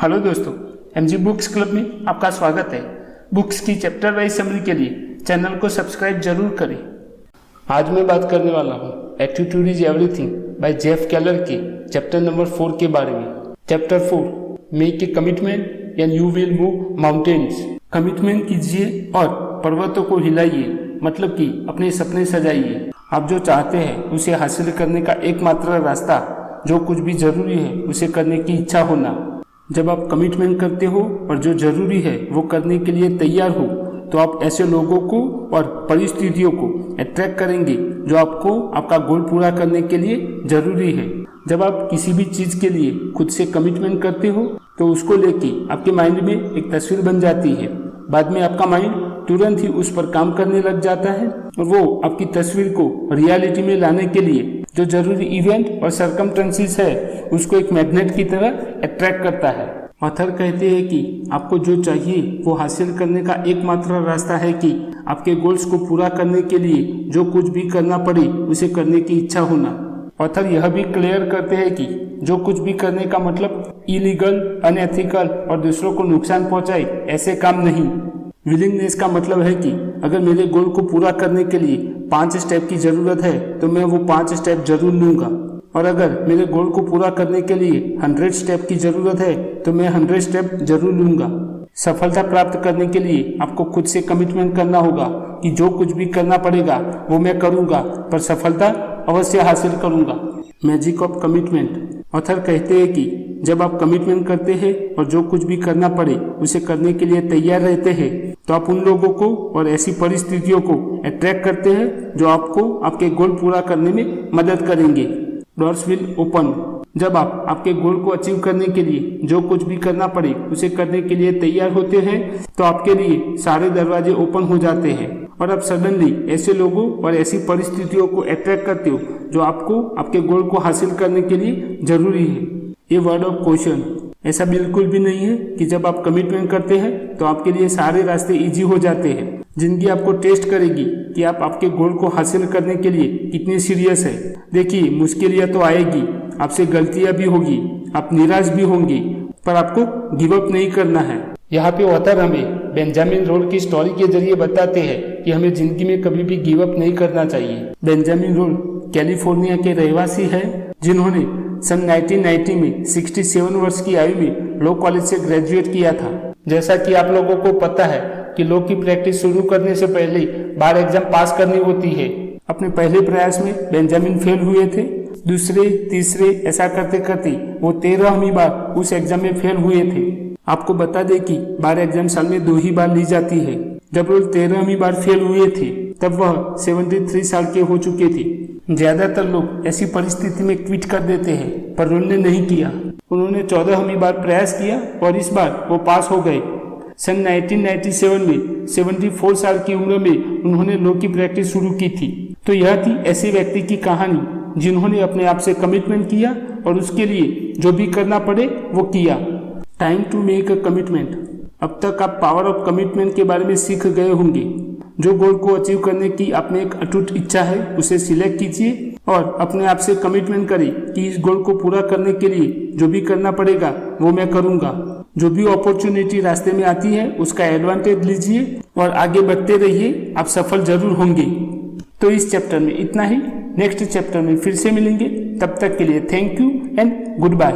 Hello दोस्तों, MG books club में आपका स्वागत है। बुक्स की चैप्टर वाइज समरी के लिए चैनल को सब्सक्राइब जरूर करें। आज मैं बात करने वाला हूँ attitude is everything by Jeff Keller के चैप्टर नंबर 4 के बारे में। Chapter 4, make a commitment and you will move mountains. Commitment कीजिए और पर्वतों को हिलाइए, मतलब कि अपने सपने सजाइए। आप जो चाहते हैं उसे हासिल करने का एकमात्र रास्ता जो कुछ भी जरूरी है उसे करने की इच्छा होना। जब आप कमिटमेंट करते हो और जो जरूरी है वो करने के लिए तैयार हो तो आप ऐसे लोगों को और परिस्थितियों को अट्रैक्ट करेंगे जो आपको आपका गोल पूरा करने के लिए जरूरी है। जब आप किसी भी चीज के लिए खुद से कमिटमेंट करते हो तो उसको लेके आपके माइंड में एक तस्वीर बन जाती है। बाद में आपका माइंड तुरंत ही उस पर काम करने लग जाता है और वो आपकी तस्वीर को रियलिटी में लाने के लिए जो जरूरी इवेंट और सरकमस्टेंसेस है उसको एक मैग्नेट की तरह अट्रैक्ट करता है। ऑथर कहते हैं कि आपको जो चाहिए वो हासिल करने का एकमात्र रास्ता है कि आपके गोल्स को पूरा करने के लिए जो कुछ भी करना पड़े उसे करने की इच्छा होना। ऑथर यह भी क्लियर करते हैं कि जो कुछ भी करने का मतलब इलीगल, अनएथिकल और दूसरों को नुकसान पहुंचाए ऐसे काम नहीं। विलिंगनेस का मतलब है कि अगर मेरे गोल को पूरा करने के लिए 5 स्टेप की जरूरत है तो मैं वो 5 स्टेप जरूर लूंगा, और अगर मेरे गोल को पूरा करने के लिए 100 स्टेप की जरूरत है तो मैं 100 स्टेप जरूर लूंगा। सफलता प्राप्त करने के लिए आपको खुद से कमिटमेंट करना होगा कि जो कुछ भी करना पड़ेगा वो मैं करूंगा, पर सफलता अवश्य हासिल करूंगा। Magic of commitment. ऑथर कहते हैं कि जब आप कमिटमेंट करते हैं और जो कुछ भी करना पड़े उसे करने के लिए तैयार रहते हैं तो आप उन लोगों को और ऐसी परिस्थितियों को अट्रैक्ट करते हैं जो आपको आपके गोल पूरा करने में मदद करेंगे। Doors will open. जब आप आपके गोल को अचीव करने के लिए जो कुछ भी करना पड़े उसे करने के लिए तैयार होते हैं तो आपके लिए सारे दरवाजे ओपन हो जाते हैं और आप सडनली ऐसे लोगों और ऐसी परिस्थितियों को अट्रैक्ट करते हो जो आपको आपके गोल को हासिल करने के लिए जरूरी है। ये वर्ड ऑफ क्वेश्चन। ऐसा बिल्कुल भी नहीं है कि जब आप कमिटमेंट करते हैं तो आपके लिए सारे रास्ते इजी हो जाते हैं। जिंदगी आपको टेस्ट करेगी कि आप आपके गोल को हासिल करने के लिए कितने सीरियस है। देखिए, मुश्किलियां तो आएगी, आपसे गलतियां भी होगी, आप निराश भी होंगे, पर आपको गिव अप नहीं करना है। यहाँ पे ऑथर हमें बेंजामिन रोल की स्टोरी के जरिए बताते हैं कि हमें जिंदगी में कभी भी गिव अप नहीं करना चाहिए। बेंजामिन रोल कैलिफोर्निया के रहवासी है जिन्होंने सन 1990 में 67 वर्ष की आयु में लॉ कॉलेज से ग्रेजुएट किया था। जैसा कि आप लोगों को पता है कि लॉ की प्रैक्टिस शुरू करने से पहले बार एग्जाम पास करनी होती है। अपने पहले प्रयास में बेंजामिन फेल हुए थे। दूसरे, तीसरे ऐसा करते करते वो 13वीं बार उस एग्जाम में फेल हुए थे। आपको बता दें कि बार एग्जाम साल में 2 ही बार ली जाती है। जब वो 13वीं बार फेल हुए थे तब वह 73 साल के हो चुके थे। ज्यादातर लोग ऐसी परिस्थिति में क्विट कर देते हैं, पर उन्होंने नहीं किया। उन्होंने 14वीं बार प्रयास किया और इस बार वो पास हो गए। सन 1997 में 74 साल की उम्र में उन्होंने लॉ की प्रैक्टिस शुरू की थी। तो यह थी ऐसे व्यक्ति की कहानी जिन्होंने अपने आप से कमिटमेंट किया और उसके लिए जो भी करना पड़े वो किया। Time to make a commitment. अब तक आप पावर ऑफ कमिटमेंट के बारे में सीख गए होंगे। जो गोल को अचीव करने की आप में एक अटूट इच्छा है उसे सिलेक्ट कीजिए और अपने आप से कमिटमेंट करें कि इस गोल को पूरा करने के लिए जो भी करना पड़ेगा वो मैं करूंगा। जो भी अपॉर्चुनिटी रास्ते में आती है उसका एडवांटेज लीजिए और आगे बढ़ते रहिए, आप सफल जरूर होंगे। तो इस चैप्टर में इतना ही। नेक्स्ट चैप्टर में फिर से मिलेंगे, तब तक के लिए thank you and good bye.